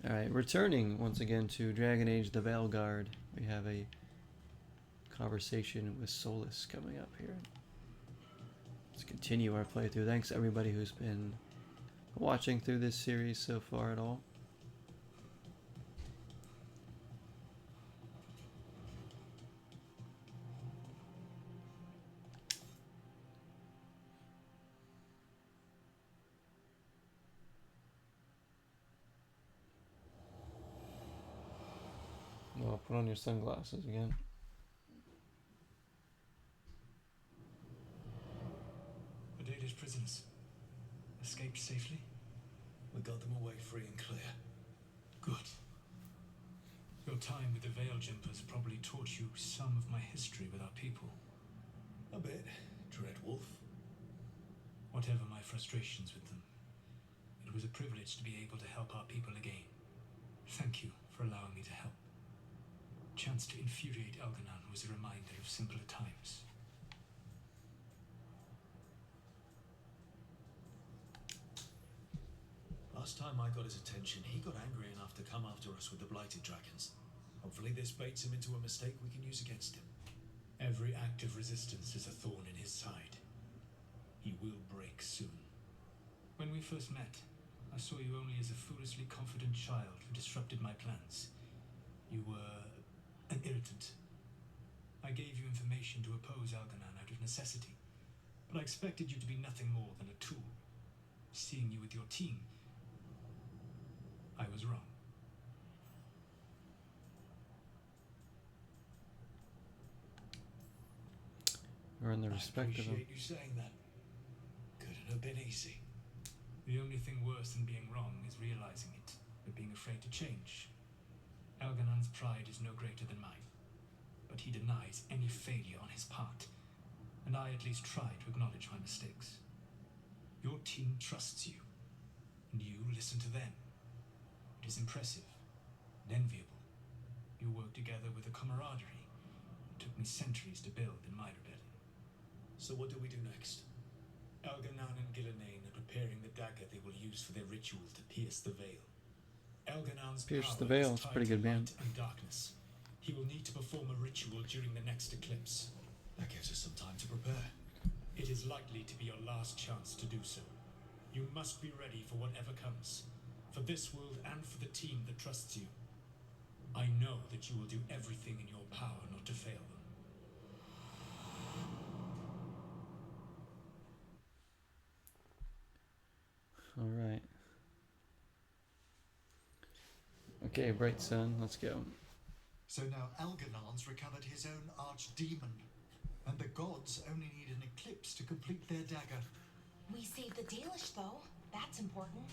Alright, returning once again to Dragon Age the Veilguard. We have a conversation with Solus coming up here. Let's continue our playthrough. Thanks everybody who's been watching through this series so far at all. Well, put on your sunglasses again. Adela's prisoners escaped safely? We got them away free and clear. Good. Your time with the Veil Jumpers probably taught you some of my history with our people. A bit, Dreadwolf. Whatever my frustrations with them, it was a privilege to be able to help our people again. Thank you for allowing me to help. Chance to infuriate Elganon was a reminder of simpler times. Last time I got his attention, he got angry enough to come after us with the Blighted Dragons. Hopefully this baits him into a mistake we can use against him. Every act of resistance is a thorn in his side. He will break soon. When we first met, I saw you only as a foolishly confident child who disrupted my plans. You were an irritant. I gave you information to oppose Elganon out of necessity, but I expected you to be nothing more than a tool. Seeing you with your team, I was wrong. We're in the respect of them. I appreciate you saying that. Couldn't have been easy. The only thing worse than being wrong is realizing it, but being afraid to change. Elganon's pride is no greater than mine, but he denies any failure on his part, and I at least try to acknowledge my mistakes. Your team trusts you, and you listen to them. It is impressive and enviable. You work together with a camaraderie it took me centuries to build in my rebellion. So what do we do next? Elganon and Gillenane are preparing the dagger they will use for their ritual to pierce the veil. Elganon's Pierce the power Veil, is it's a tied pretty to good band. light and darkness. He will need to perform a ritual during the next eclipse. That gives us some time to prepare. It is likely to be your last chance to do so. You must be ready for whatever comes, for this world and for the team that trusts you. I know that you will do everything in your power not to fail them. Alright. Okay, Bright Sun, let's go. So now Elganon's recovered his own archdemon, and the gods only need an eclipse to complete their dagger. We saved the Dalish, though. That's important.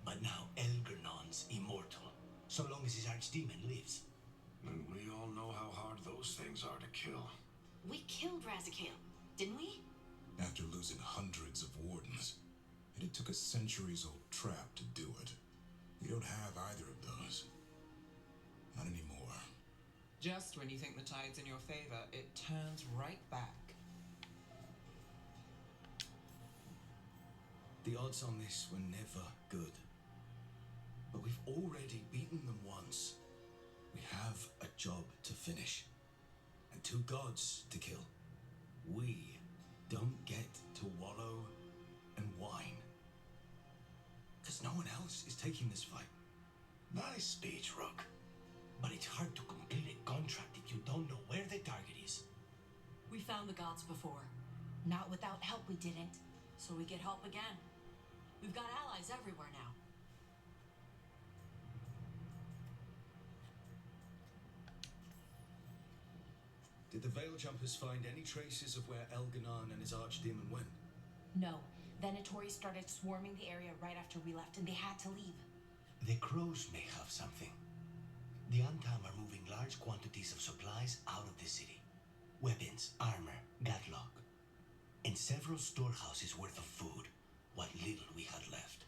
But now Elganon's immortal, so long as his archdemon lives. And we all know how hard those things are to kill. We killed Razikale, didn't we? After losing hundreds of wardens. And it took a centuries-old trap to do it. We don't have either of those. Not anymore. Just when you think the tide's in your favor, it turns right back. The odds on this were never good. But we've already beaten them once. We have a job to finish. And 2 gods to kill. We don't get to wallow and whine. Because no one else is taking this fight. Nice speech, Rook. But it's hard to complete a contract if you don't know where the target is. We found the gods before. Not without help, we didn't. So we get help again. We've got allies everywhere now. Did the Veil Jumpers find any traces of where Elganon and his archdemon went? No. Venatori started swarming the area right after we left, and they had to leave. The crows may have something. The Antam are moving large quantities of supplies out of the city. Weapons, armor, gatlock. And several storehouses worth of food, what little we had left.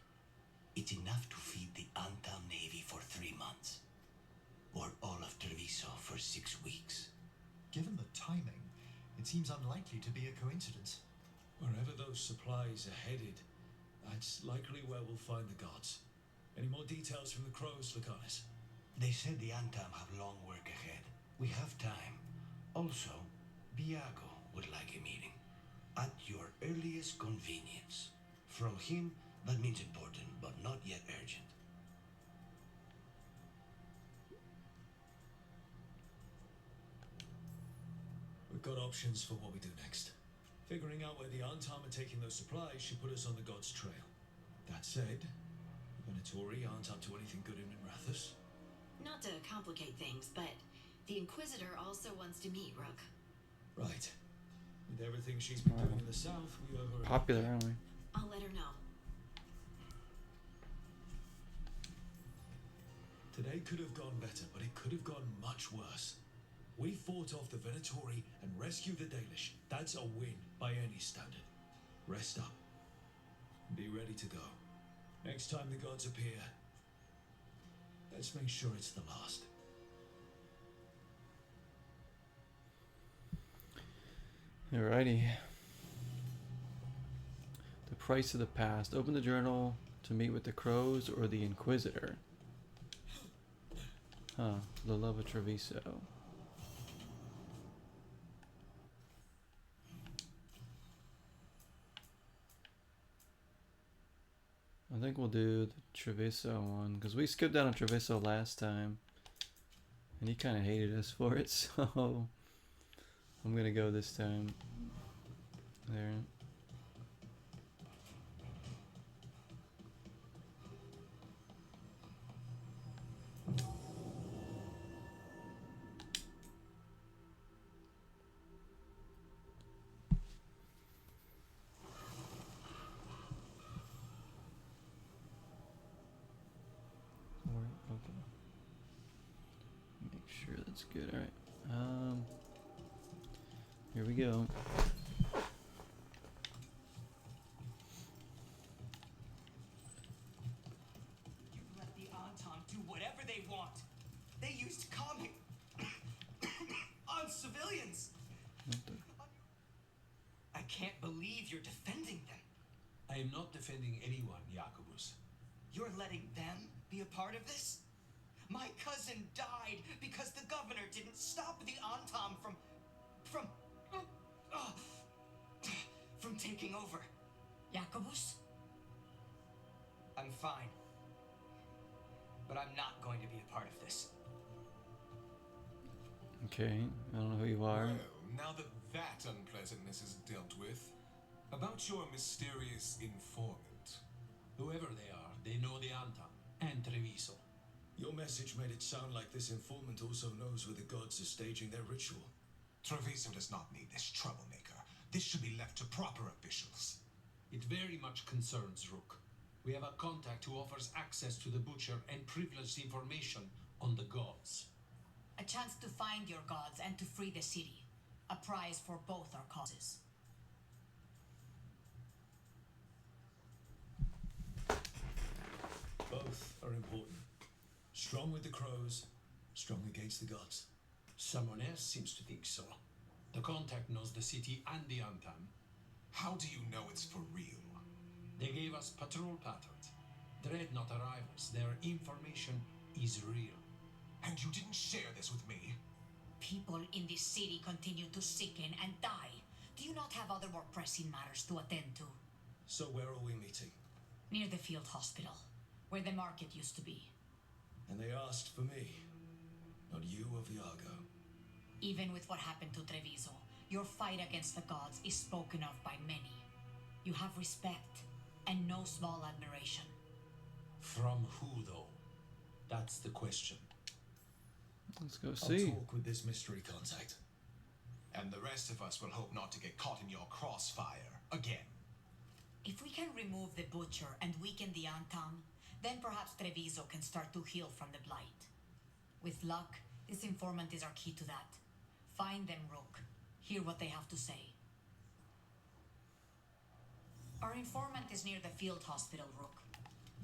It's enough to feed the Antam Navy for 3 months. Or all of Treviso for 6 weeks. Given the timing, it seems unlikely to be a coincidence. Wherever those supplies are headed, that's likely where we'll find the gods. Any more details from the crows, Lucanus? They said the Antam have long work ahead. We have time. Also, Biago would like a meeting. At your earliest convenience. From him, that means important, but not yet urgent. We've got options for what we do next. Figuring out where the Antam are taking those supplies should put us on the God's trail. That said, the Venatori aren't up to anything good in Rathus. Not to complicate things, but the Inquisitor also wants to meet Rook. Right. With everything she's been doing in the south, we owe her. Popular, aren't we? I'll let her know. Today could have gone better, but it could have gone much worse. We fought off the Venatori and rescued the Dalish. That's a win by any standard. Rest up. Be ready to go. Next time the gods appear, let's make sure it's the last. Alrighty. The price of the past. Open the journal to meet with the crows or the Inquisitor. Huh. The love of Treviso. I think we'll do the Treviso one because we skipped out on Treviso last time and he kind of hated us for it, so I'm gonna go this time. There. Okay. Make sure that's good. All right. Here we go. You let the Anton do whatever they want. They used comic on civilians. I can't believe you're defending them. I am not defending anyone, Jacobus. You're letting them be a part of this? My cousin died because the governor didn't stop the Antam from taking over. Jacobus? I'm fine. But I'm not going to be a part of this. Okay. I don't know who you are. Well, now that unpleasantness is dealt with, about your mysterious informant. Whoever they are, they know the Antam and Treviso. Your message made it sound like this informant also knows where the gods are staging their ritual. Treviso does not need this troublemaker. This should be left to proper officials. It very much concerns Rook. We have a contact who offers access to the butcher and privileged information on the gods. A chance to find your gods and to free the city. A prize for both our causes. Both are important. Strong with the crows, strong against the gods. Someone else seems to think so. The contact knows the city and the Antam. How do you know it's for real? They gave us patrol patterns. Dreadnought arrivals. Their information is real. And you didn't share this with me? People in this city continue to sicken and die. Do you not have other more pressing matters to attend to? So where are we meeting? Near the field hospital, where the market used to be. And they asked for me, not you or Viago. Even with what happened to Treviso, your fight against the gods is spoken of by many. You have respect, and no small admiration. From who, though? That's the question. Let's go I'll see. talk with this mystery contact. And the rest of us will hope not to get caught in your crossfire again. If we can remove the butcher and weaken the Antam, then perhaps Treviso can start to heal from the blight. With luck, this informant is our key to that. Find them, Rook. Hear what they have to say. Our informant is near the field hospital, Rook.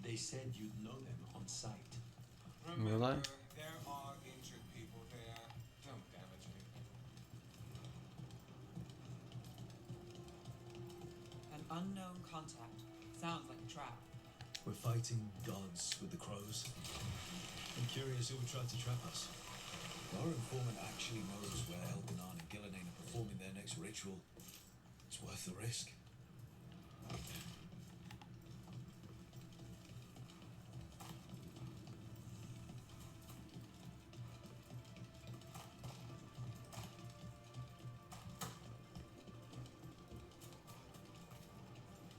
They said you'd know them on sight. Will I? There are injured people there. Don't damage me. An unknown contact. Sounds like a trap. We're fighting gods with the crows. I'm curious who would try to trap us. If our informant actually knows where Elganon and Gillenane are performing their next ritual, it's worth the risk.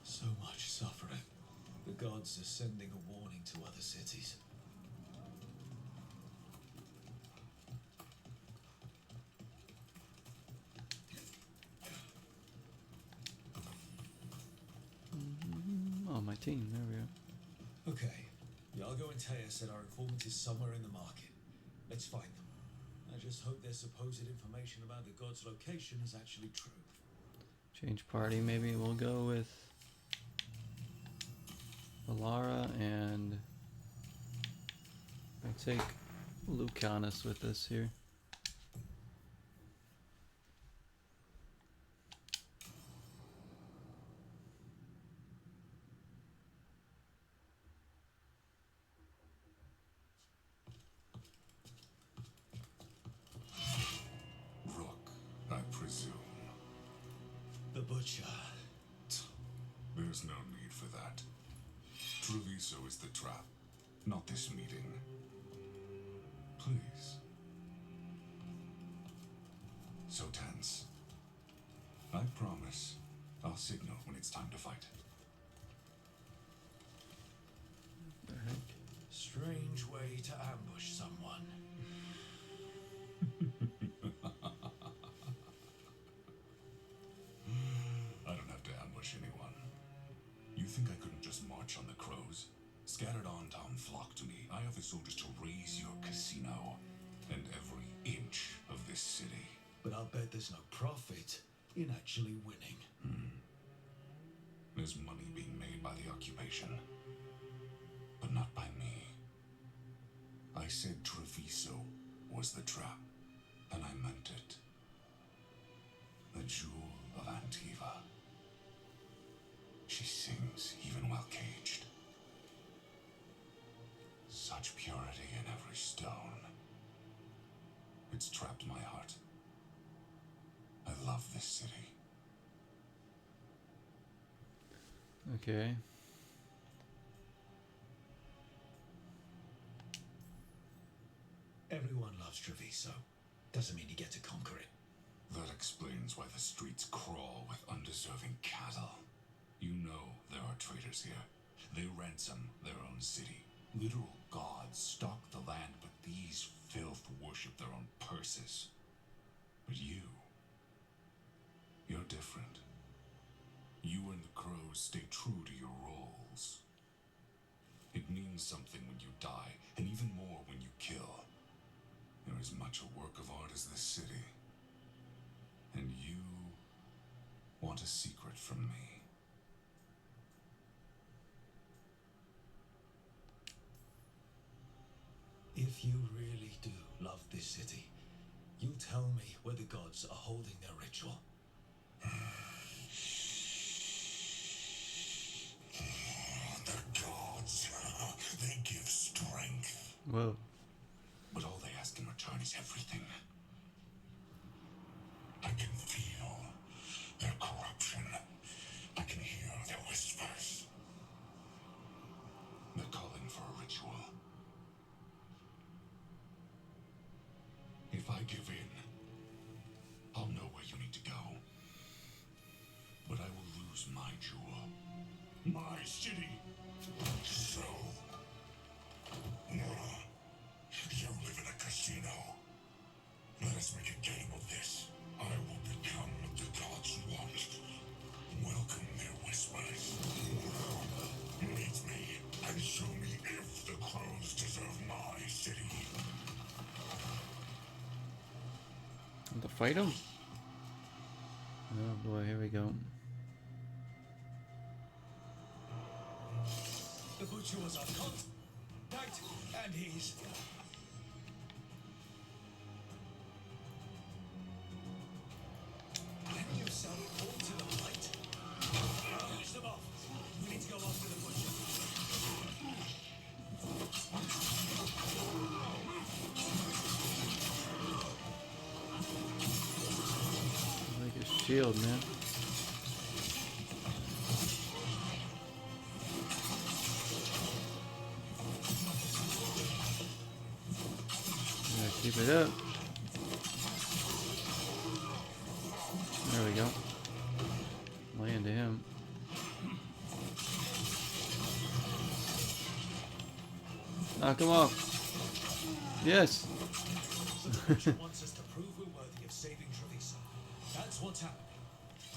So much suffering. The gods are sending a warning to other cities. Oh, my team. There we go. Okay. Yargo and Taya said our informant is somewhere in the market. Let's find them. I just hope their supposed information about the god's location is actually true. Change party. Maybe we'll go with Valara, and I take Lucanus with us here. Rook, I presume. The Butcher. There's no need for that. Treviso is the trap, not this meeting. Please. So tense. I promise I'll signal when it's time to fight. The heck? Strange way to ambush someone. I don't have to ambush anyone. You think I couldn't just march on the crows? Scattered on town flock to me. I have the soldiers to raise your casino and every inch of this city. But I'll bet there's no profit in actually winning. There's money being made by the occupation, but not by me. I said Treviso was the trap, and I meant it. The jewel of Antiva. She sings even while caged. Such purity in every stone. It's trapped my heart. I love this city. Okay. Everyone loves Treviso. Doesn't mean you get to conquer it. That explains why the streets crawl with undeserving cattle. You know there are traitors here. They ransom their own city. Literal gods stalk the land, but these filth worship their own purses. But you're different. You and the crows stay true to your roles. It means something when you die, and even more when you kill. You're as much a work of art as this city. And you want a secret from me. If you really do love this city, you'll tell me where the gods are holding their ritual. The gods, they give strength. Whoa. But all they ask in return is everything. I can feel their corruption. I can hear their whispers. They're calling for a ritual. If I give in, I'll know where you need to go. But I will lose my jewel. My city. So, Nora, you live in a casino. Let us make a game of this. I will become what the gods want. Welcome their whispers. Meet me and show me if the crows deserve my city. Want to fight him? Oh boy, here we go. The Butcher was our contact, and he's... Lend yourself all to the light. Finish them off. We need to go after the Butcher. shield, man. Yeah, keep it up. There we go. Land to him. Knock him off. Yes. The Butcher wants us to prove we're worthy of saving Treviso. That's what's happening.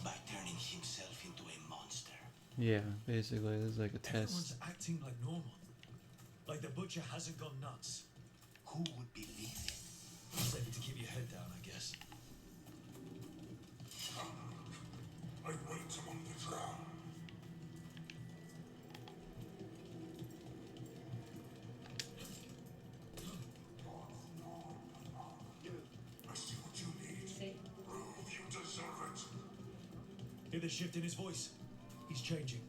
By turning himself into a monster. Yeah, basically, this is like a Everyone's test. acting like normal. Like the Butcher hasn't gone nuts. Who would believe it? Save it to keep your head down, I guess. I wait among the drowned. I see what you need. Prove you deserve it. Hear the shift in his voice? He's changing.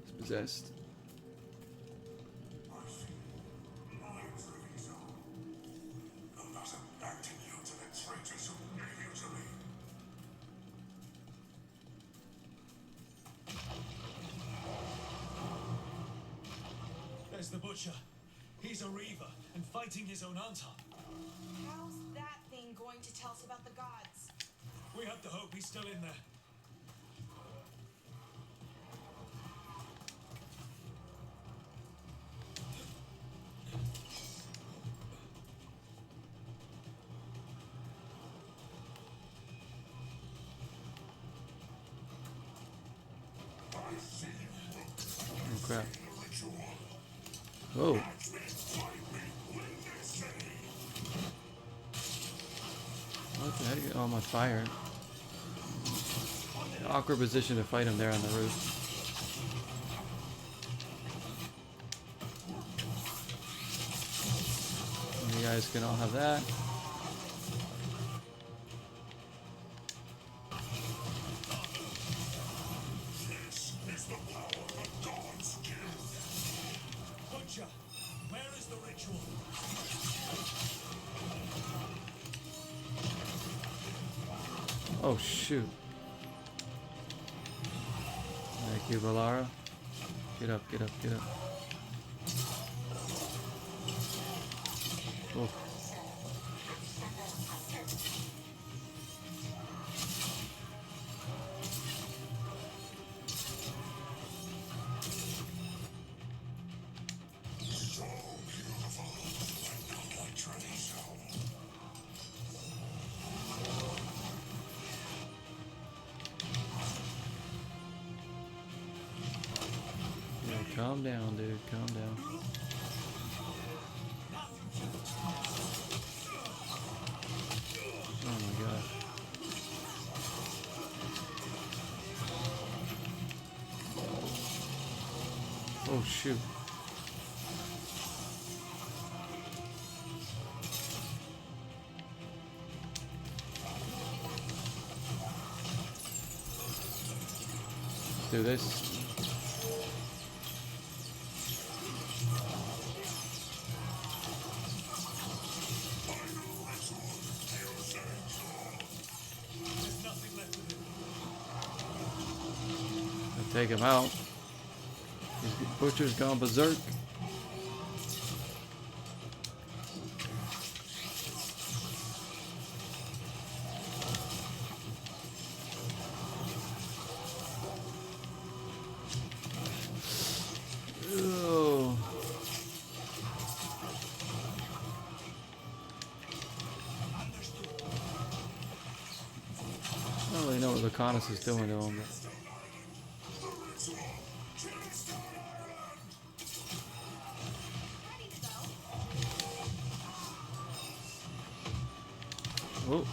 He's possessed. I see. I am Treviso. I'm not abandon you to the traitors who gave you to me. There's the Butcher. He's a Reaver and fighting his own Anton. How's that thing going to tell us about the gods? We have to hope he's still in there. Oh crap. Whoa. What the heck? Oh, I'm on fire. Awkward position to fight him there on the roof. You guys can all have that. Butcher, where is the ritual? Oh shoot. Thank you, Valara. Get up, get up, get up. Oh. So beautiful, but not like Treviso. Yeah, calm down, dude. Calm down. Oh my god. Oh shoot. Let's do this. There's nothing left of him. I'll take him out. His butcher's gone berserk. Oh. I don't really know what Laconis is doing to him. But... Oh.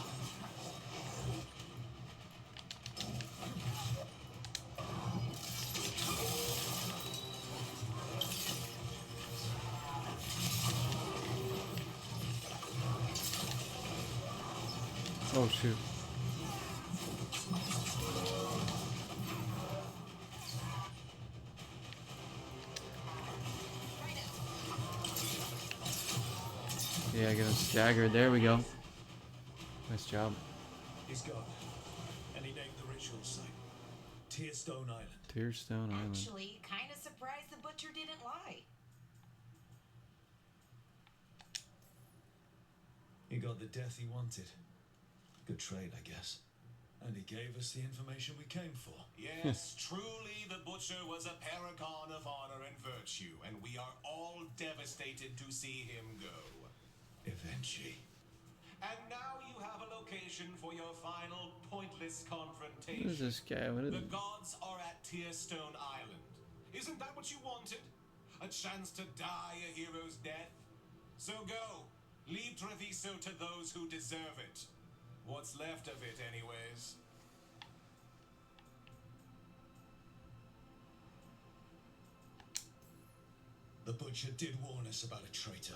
Oh shoot. Yeah, I get him staggered. There we go. Nice job. He's gone. And he named actual site. Tearstone Island. Tearstone Island. Actually, kind of surprised the butcher didn't lie. He got the death he wanted. Good trade, I guess. And he gave us the information we came for. Yes, truly the butcher was a paragon of honor and virtue, and we are all devastated to see him go. Eventually. And now you have a location for your final pointless What confrontation. is this guy? What is The gods are at Tearstone Island. Isn't that what you wanted? A chance to die a hero's death? So go. Leave Treviso to those who deserve it. What's left of it, anyways. The butcher did warn us about a traitor.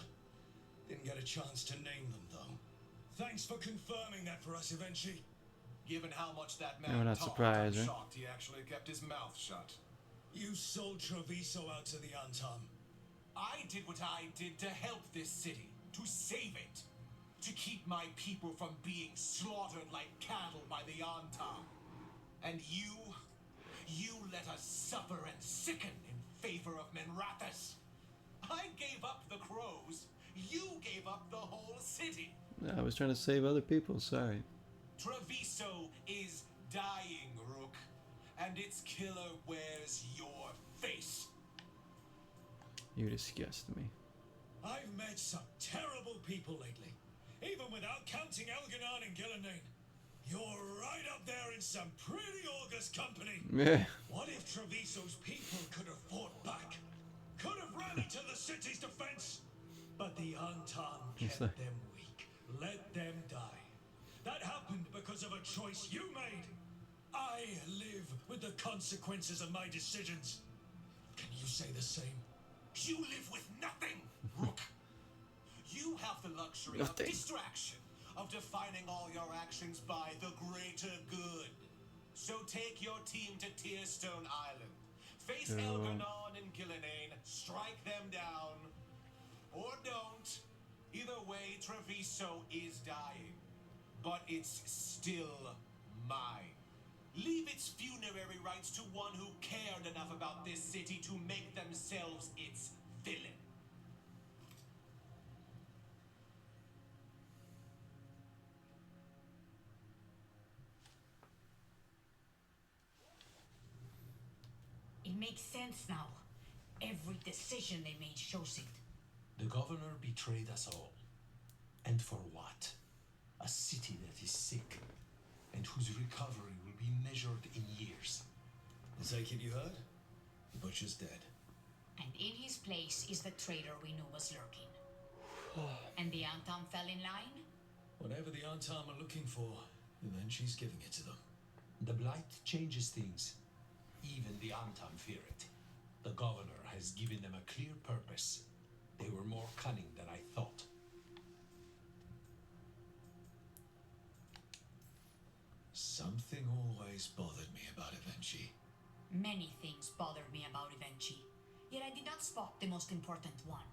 Didn't get a chance to name them, though. Thanks for confirming that for us, Eventually. Given how much that Yeah, man we're not talked, surprised, I'm right? shocked he actually kept his mouth shut. You sold Treviso out to the Antam. I did what I did to help this city, to save it, to keep my people from being slaughtered like cattle by the Antam. And you let us suffer and sicken in favor of Menrathis. I gave up the crows, you gave up the whole city. I was trying to save other people, sorry. Treviso is dying, Rook, and its killer wears your face. You disgust me. I've met some terrible people lately. Even without counting Elganon and Gillenane. You're right up there in some pretty august company. Yeah. What if Treviso's people could have fought back? Could have rallied to the city's defense? But the Antam kept them weak. Let them die. That happened because of a choice you made. I live with the consequences of my decisions. Can you say the same? You live with nothing, Rook. You have the luxury of distraction, of defining all your actions by the greater good. So take your team to Tearstone Island. Face Elganon and Gillenane, strike them down. Or don't. Either way, Treviso is dying. But it's still mine. Leave its funerary rites to one who cared enough about this city to make themselves its villain. It makes sense now. Every decision they made shows it. The governor betrayed us all. And for what? A city that is sick, and whose recovery will be measured in years. I take it you heard? The butcher's dead. And in his place is the traitor we knew was lurking. And the Antam fell in line? Whatever the Antam are looking for, Eventually's giving it to them. The Blight changes things. Even the Antam fear it. The governor has given them a clear purpose. They were more cunning than I thought. Something always bothered me about Eventually. Many things bothered me about Evenchi, yet I did not spot the most important one.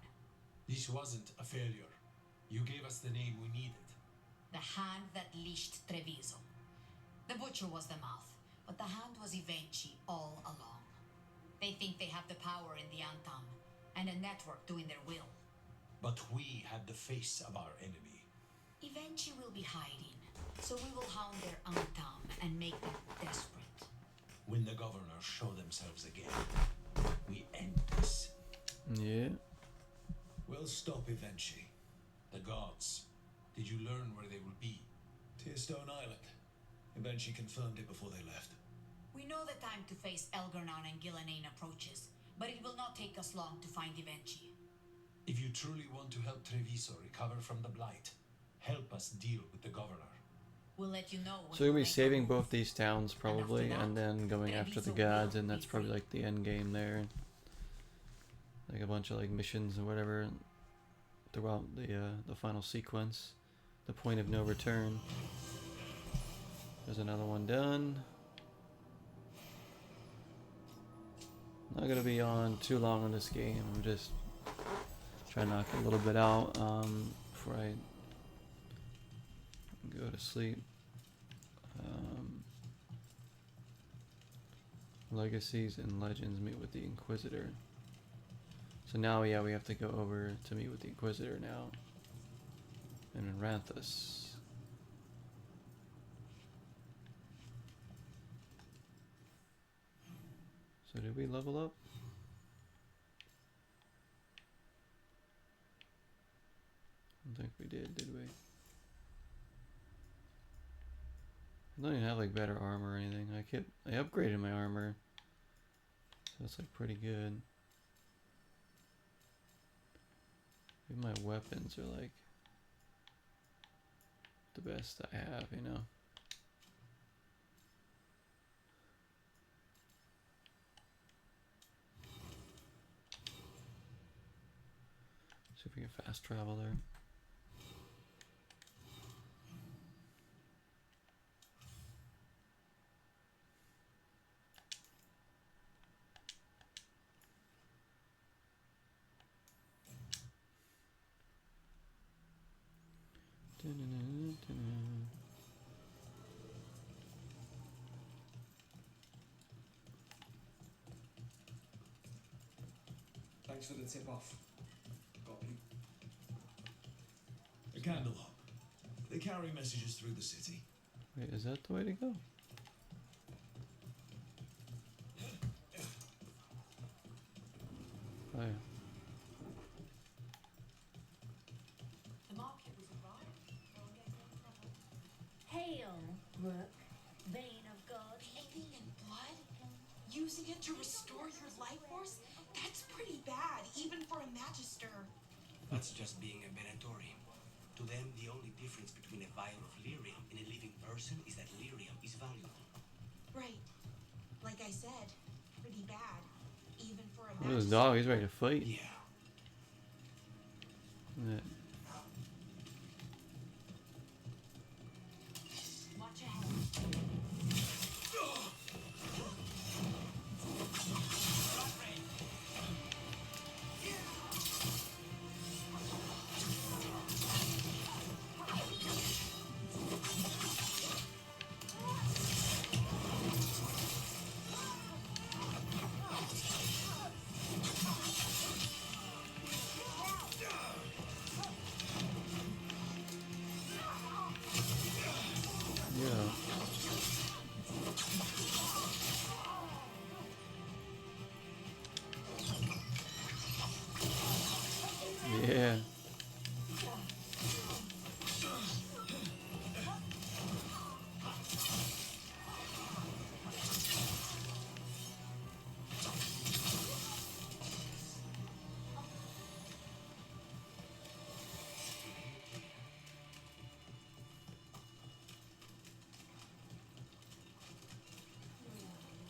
This wasn't a failure. You gave us the name we needed. The hand that leashed Treviso. The butcher was the mouth, but the hand was Evenchi all along. They think they have the power in the Antam, and a network doing their will. But we had the face of our enemy. Evenchi will be hiding, so we will hound their Antam and make them desperate. When the governors show themselves again, we end this. Yeah. We'll stop Eventually. The gods. Did you learn where they will be? Tearstone Island. Eventually confirmed it before they left. We know the time to face Elganon and Gillenane approaches, but it will not take us long to find Evenchi. If you truly want to help Treviso recover from the Blight, help us deal with the governor. We'll let you know when So you're gonna we be make saving our both move. these towns probably, that, and then going after the Treviso gods, will and that's be probably free. like the end game there. Like a bunch of like missions or whatever throughout the final sequence. The point of no return. There's another one done. Not gonna be on too long on this game. I'm just trying to knock a little bit out before I go to sleep. Legacies and Legends meet with the Inquisitor. So now, yeah, we have to go over to meet with the Inquisitor now. And in Ranthus. So did we level up? I don't think we did we? I don't even have like better armor or anything. I upgraded my armor. So it's like pretty good. Even my weapons are like the best I have, you know. See if we can fast travel there. Thanks for the tip off. Copy. A candle hop. They carry messages through the city. Wait, is that the way to go? Oh yeah. The market was right. Hail, Rook, vein of God. Bathing in blood? Using it to restore your life force? That's pretty bad, even for a magister. That's just being a Venatori. To them, the only difference between a vial of lyrium and a living person is that lyrium is valuable. Right. Like I said, pretty bad, even for a Look at this magister. dog, he's ready to fight. Yeah. Yeah. Watch your head. Yeah.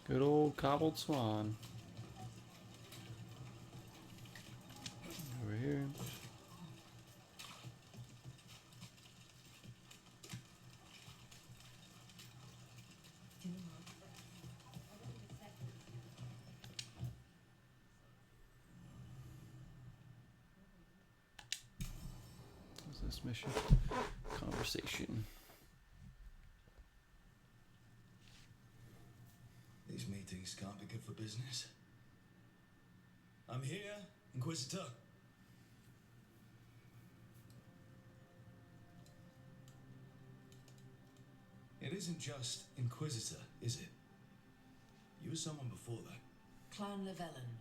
Good old cobbled swan. Over here. What's this mission? Conversation. These meetings can't be good for business. I'm here, Inquisitor. It isn't just Inquisitor, is it? You were someone before that. Clan Llewellyn.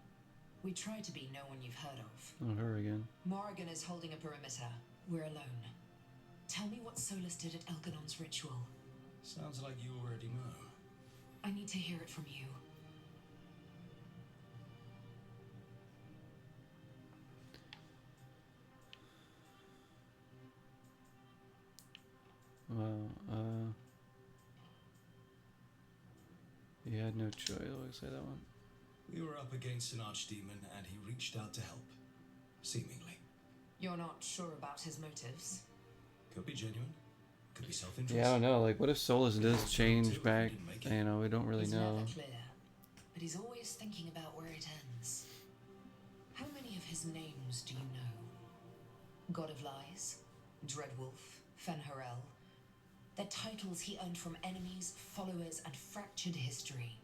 We try to be no one you've heard of. Oh, her again. Morrigan is holding a perimeter. We're alone. Tell me what Solus did at Elganon's ritual. Sounds like you already know. I need to hear it from you. Well, he had no choice. I'll say that one. We were up against an archdemon and he reached out to help. Seemingly. You're not sure about his motives? Could be genuine. Could be self-interest. Yeah, I don't know. Like, what if Solus does change back? You know, we don't really He's know. never clear, but he's always thinking about where it ends. How many of his names do you know? God of Lies, Dreadwolf, Fen'Harel. They're titles he earned from enemies, followers, and fractured history.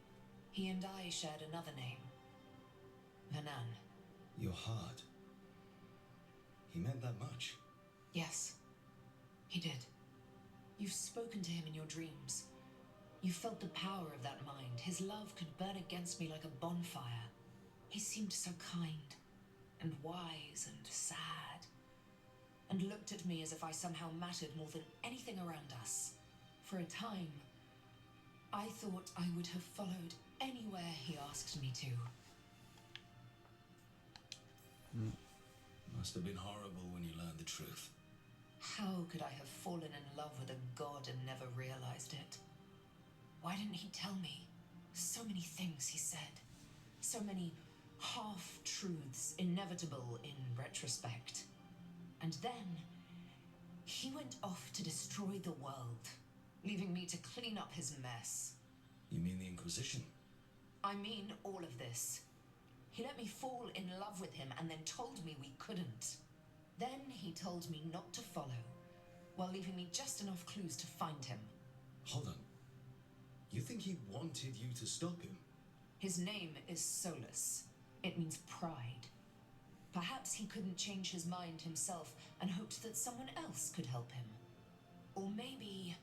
He and I shared another name. Vanan. Your heart. He meant that much. Yes, he did. You've spoken to him in your dreams. You felt the power of that mind. His love could burn against me like a bonfire. He seemed so kind, and wise, and sad, and looked at me as if I somehow mattered more than anything around us. For a time, I thought I would have followed anywhere he asked me to. Must have been horrible when you learned the truth. How could I have fallen in love with a god and never realized it? Why didn't he tell me? So many things he said. So many half-truths, inevitable in retrospect. And then, he went off to destroy the world, leaving me to clean up his mess. You mean the Inquisition? I mean all of this. He let me fall in love with him and then told me we couldn't. Then he told me not to follow, while leaving me just enough clues to find him. Hold on. You think he wanted you to stop him? His name is Solus. It means pride. Perhaps he couldn't change his mind himself and hoped that someone else could help him. Or maybe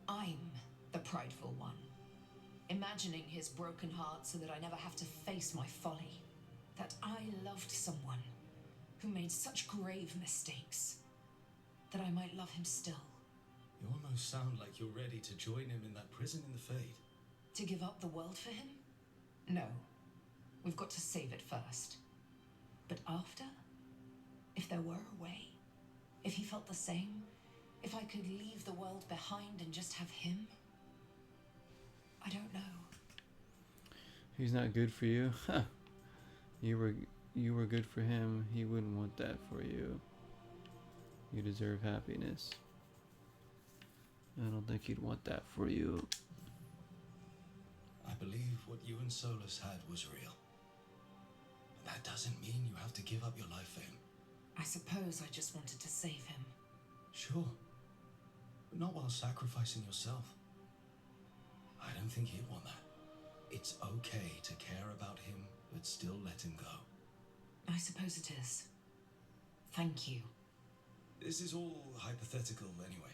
I'm the prideful one, imagining his broken heart so that I never have to face my folly. That I loved someone who made such grave mistakes, that I might love him still. You almost sound like you're ready to join him in that prison in the Fade. To give up the world for him? No. We've got to save it first. But after? If there were a way? If he felt the same? If I could leave the world behind and just have him? I don't know. He's not good for you? Huh. You were good for him. He wouldn't want that for you. You deserve happiness. I don't think he'd want that for you. I believe what you and Solus had was real. But that doesn't mean you have to give up your life for him. I suppose I just wanted to save him. Sure. But not while sacrificing yourself. I don't think he'd want that. It's okay to care about him, but still let him go. I suppose it is. Thank you. This is all hypothetical anyway.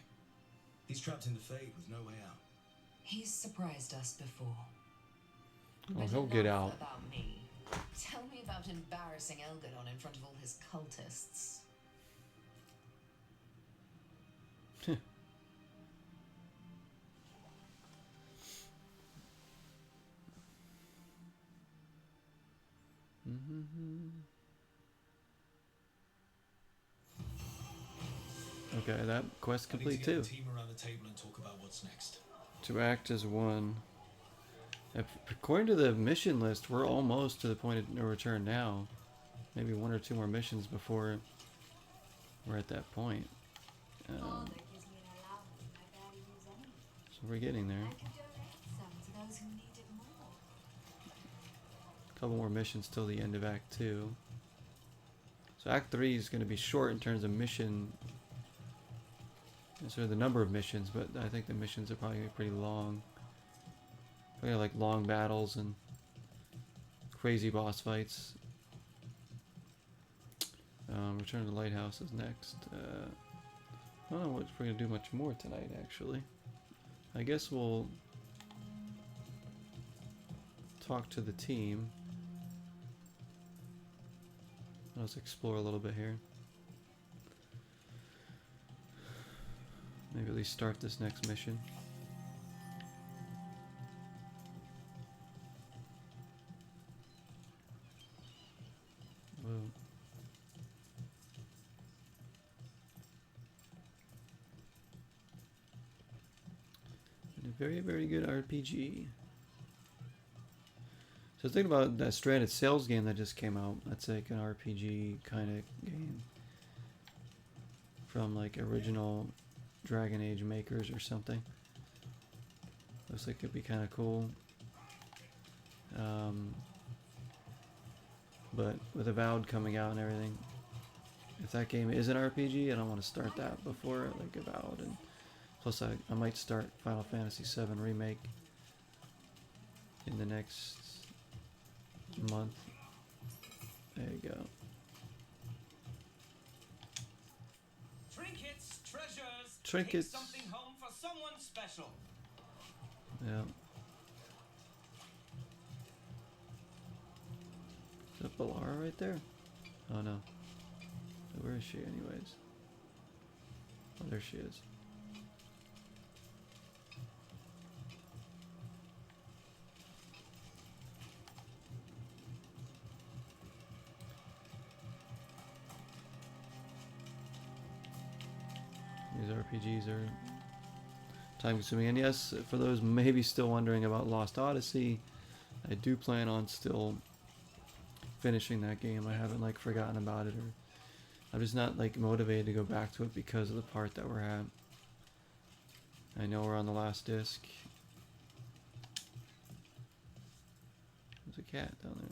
He's trapped in the Fade with no way out. He's surprised us before. Oh, But he'll get enough out. about me. Tell me about embarrassing Elgadon in front of all his cultists. Okay, that quest I need complete to get too. the team around the table and talk about what's next. To act as one. According to the mission list, we're almost to the point of no return now. Maybe one or two more missions before we're at that point. So we're getting there. A couple more missions till the end of Act 2. So Act 3 is going to be short in terms of mission. So the number of missions, but I think the missions are probably going to be pretty long. Probably like long battles and crazy boss fights. Return to the Lighthouse is next. I don't know if we're going to do much more tonight, actually. I guess we'll talk to the team. Let's explore a little bit here. Maybe at least start this next mission. Whoa. And a very, very good RPG. So think about that Stranded Sails game that just came out. That's like an RPG kind of game from like original Dragon Age makers or something. Looks like it'd be kind of cool. But with Avowed coming out and everything, if that game is an RPG, I don't want to start that before like Avowed. And plus I might start Final Fantasy VII Remake in the next month. There you go. Trinkets, treasures. Trinkets. Take something home for someone special. Yeah. Is that Balara right there? Oh no. Where is she anyways? Oh, there she is. These RPGs are time consuming. And yes, for those maybe still wondering about Lost Odyssey, I do plan on still finishing that game. I haven't like forgotten about it, or I'm just not like motivated to go back to it because of the part that we're at. I know we're on the last disc. There's a cat down there.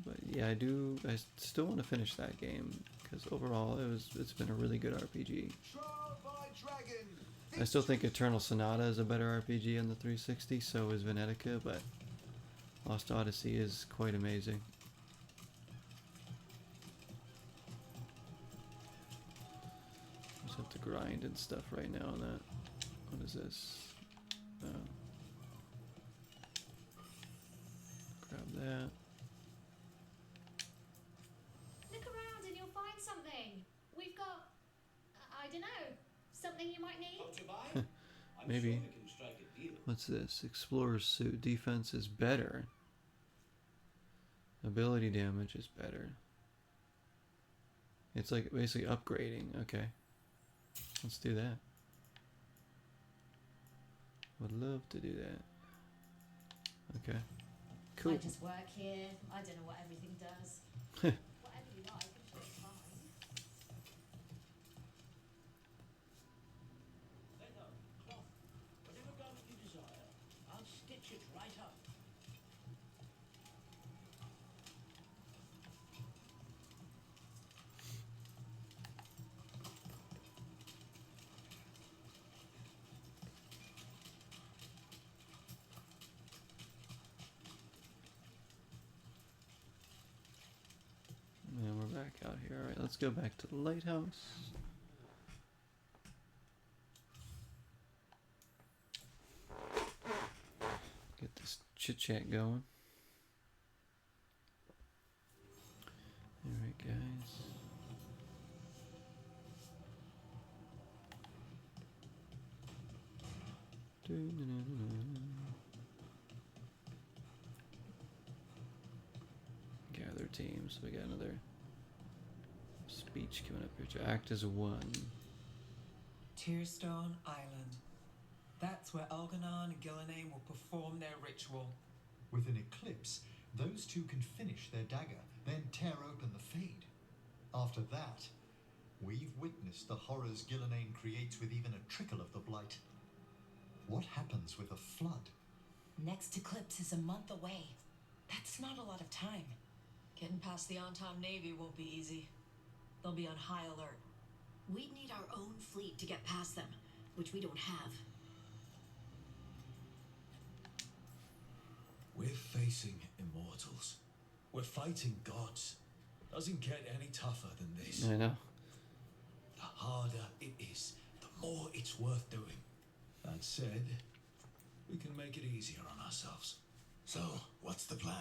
But yeah, I still want to finish that game because overall it's been a really good RPG. I still think Eternal Sonata is a better RPG on the 360, so is Venetica, but Lost Odyssey is quite amazing. Just have to grind and stuff right now on that. What is this? Grab that. Look around and you'll find something. We've got, I don't know, something you might need. Maybe. What's this? Explorer's suit. Defense is better. Ability damage is better. It's like basically upgrading. Okay. Let's do that. Would love to do that. Okay. Cool. I just work here. I don't know what everything does. Whatever you like, I'm sure it's fine. Leather, cloth, whatever garment you desire, I'll stitch it right up. And we're back out here. Alright, let's go back to the lighthouse. Get this chit chat going. Alright, guys. Gather teams. We got another speech coming up here to act as one. Tearstone Island. That's where Elganon and Gillenane will perform their ritual. With an eclipse, those two can finish their dagger, then tear open the Fade. After that, we've witnessed the horrors Gillenane creates with even a trickle of the blight. What happens with a flood? Next eclipse is a month away. That's not a lot of time. Getting past the Antom Navy won't be easy. They'll be on high alert. We'd need our own fleet to get past them, which we don't have. We're facing immortals. We're fighting gods. Doesn't get any tougher than this. I know. The harder it is, the more it's worth doing. That said, we can make it easier on ourselves. So, what's the plan?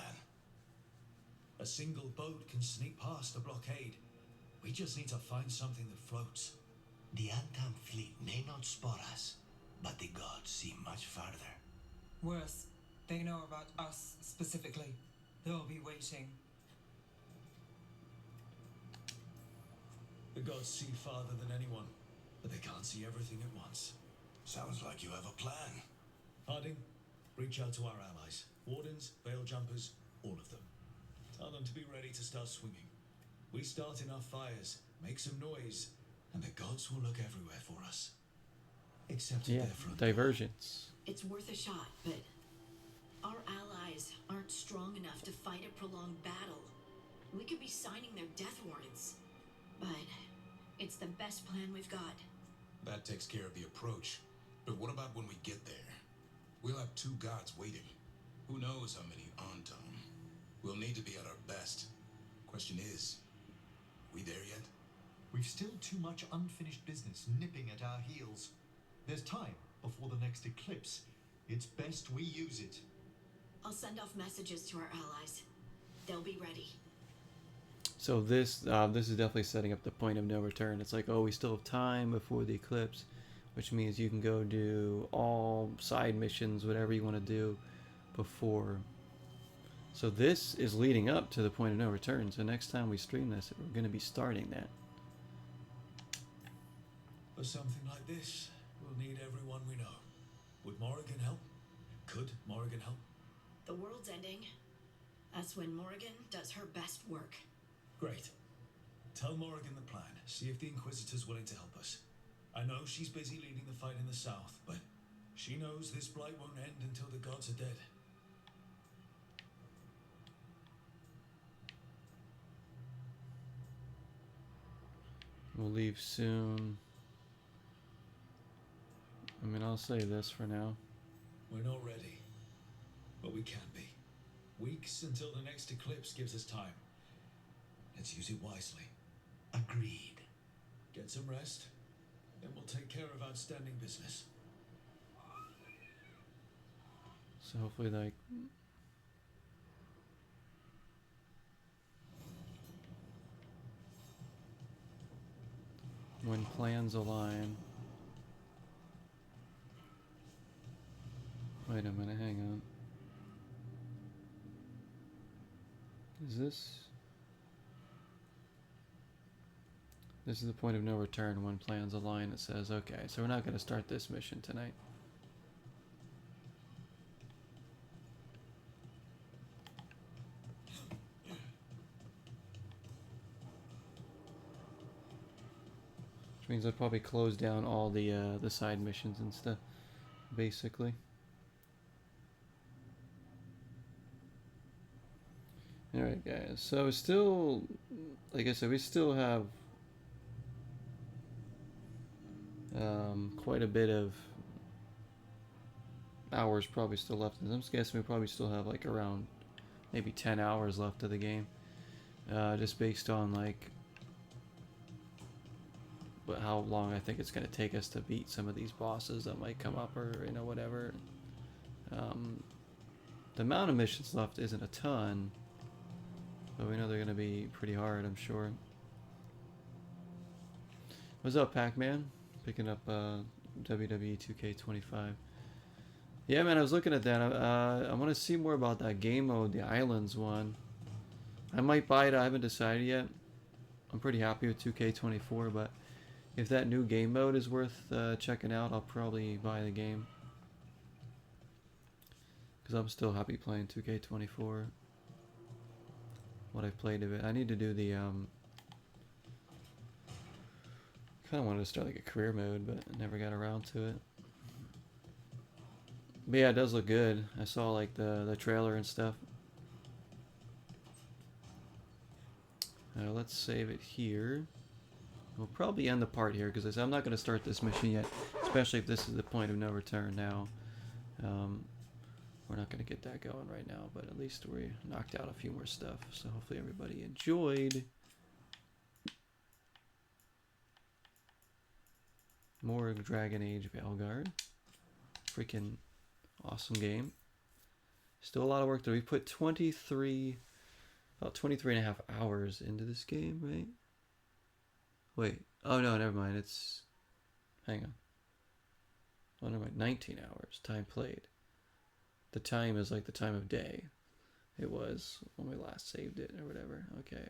A single boat can sneak past the blockade. We just need to find something that floats. The Antam fleet may not spot us, but the gods see much farther. Worse, they know about us specifically. They'll be waiting. The gods see farther than anyone, but they can't see everything at once. Sounds like you have a plan. Harding, reach out to our allies. Wardens, veil jumpers, all of them. Tell them to be ready to start swinging. We start enough fires, make some noise, and the gods will look everywhere for us. Except at Yeah, their front. divergence. It's worth a shot, but our allies aren't strong enough to fight a prolonged battle. We could be signing their death warrants, but it's the best plan we've got. That takes care of the approach. But what about when we get there? We'll have 2 gods waiting. Who knows how many Anton? We'll need to be at our best. Question is, we there yet? We've still too much unfinished business nipping at our heels. There's time before the next eclipse. It's best we use it. I'll send off messages to our allies. They'll be ready. So this is definitely setting up the point of no return. It's like, oh, we still have time before the eclipse, which means you can go do all side missions, whatever you want to do before. So this is leading up to the point of no return. So next time we stream this, we're going to be starting that. For something like this, we'll need everyone we know. Would Morrigan help? Could Morrigan help? The world's ending. That's when Morrigan does her best work. Great. Tell Morrigan the plan. See if the Inquisitor's willing to help us. I know she's busy leading the fight in the south, but she knows this blight won't end until the gods are dead. We'll leave soon. I mean, I'll say this for now. We're not ready, but we can be. Weeks until the next eclipse gives us time. Let's use it wisely. Agreed. Get some rest, then we'll take care of outstanding business. So hopefully, like, when plans align. Wait a minute, hang on. Is this? This is the point of no return when plans align. It says, okay, so we're not going to start this mission tonight. Which means I'll probably close down all the side missions and stuff, basically. Alright guys, so still, like I said, we still have quite a bit of hours probably still left. I'm guessing we probably still have like around maybe 10 hours left of the game. Just based on like how long I think it's going to take us to beat some of these bosses that might come up, or you know, whatever. The amount of missions left isn't a ton, but we know they're going to be pretty hard, I'm sure. What's up, Pac-Man? Picking up WWE 2K25. Yeah, man, I was looking at that. I want to see more about that game mode, the Islands one. I might buy it. I haven't decided yet. I'm pretty happy with 2K24, but if that new game mode is worth checking out, I'll probably buy the game. Because I'm still happy playing 2K24. What I've played of it. I need to do the kind of wanted to start like a career mode, but I never got around to it. But yeah, it does look good. I saw like the trailer and stuff. Let's save it here. We'll probably end the part here because I'm not going to start this mission yet, especially if this is the point of no return now. We're not going to get that going right now, but at least we knocked out a few more stuff. So hopefully everybody enjoyed. More Dragon Age Veilguard. Freaking awesome game. Still a lot of work there. We put about 23 and a half hours into this game, right? Wait. Oh no, never mind. It's, hang on. Oh, never mind. 19 hours. Time played. The time is like the time of day. It was when we last saved it or whatever. Okay.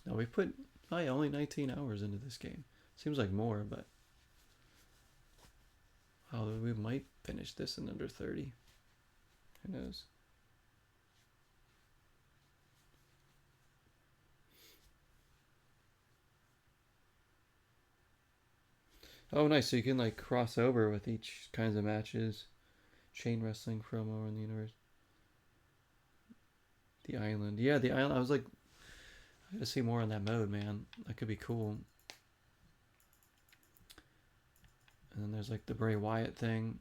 No, we put only 19 hours into this game. Seems like more, but wow, we might finish this in under 30. Who knows? Oh, nice. So you can like cross over with each kinds of matches. Chain wrestling promo in the universe. The island. Yeah, the island. I was like, I gotta see more on that mode, man. That could be cool. And then there's like the Bray Wyatt thing.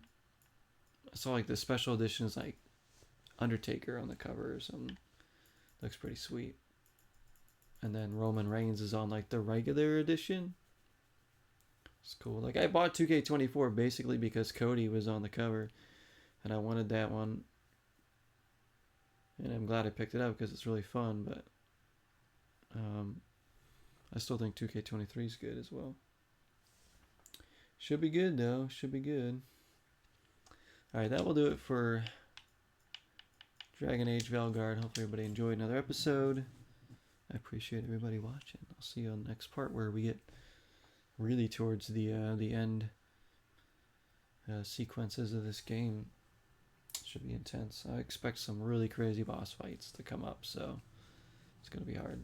I saw like the special editions like Undertaker on the cover or something. Looks pretty sweet. And then Roman Reigns is on like the regular edition. It's cool. Like I bought 2K24 basically because Cody was on the cover and I wanted that one. And I'm glad I picked it up because it's really fun, but I still think 2K23 is good as well. Should be good though. Should be good. Alright, that will do it for Dragon Age Veilguard. Hopefully everybody enjoyed another episode. I appreciate everybody watching. I'll see you on the next part where we get really towards the end sequences of this game. Should be intense. I expect some really crazy boss fights to come up, so it's going to be hard.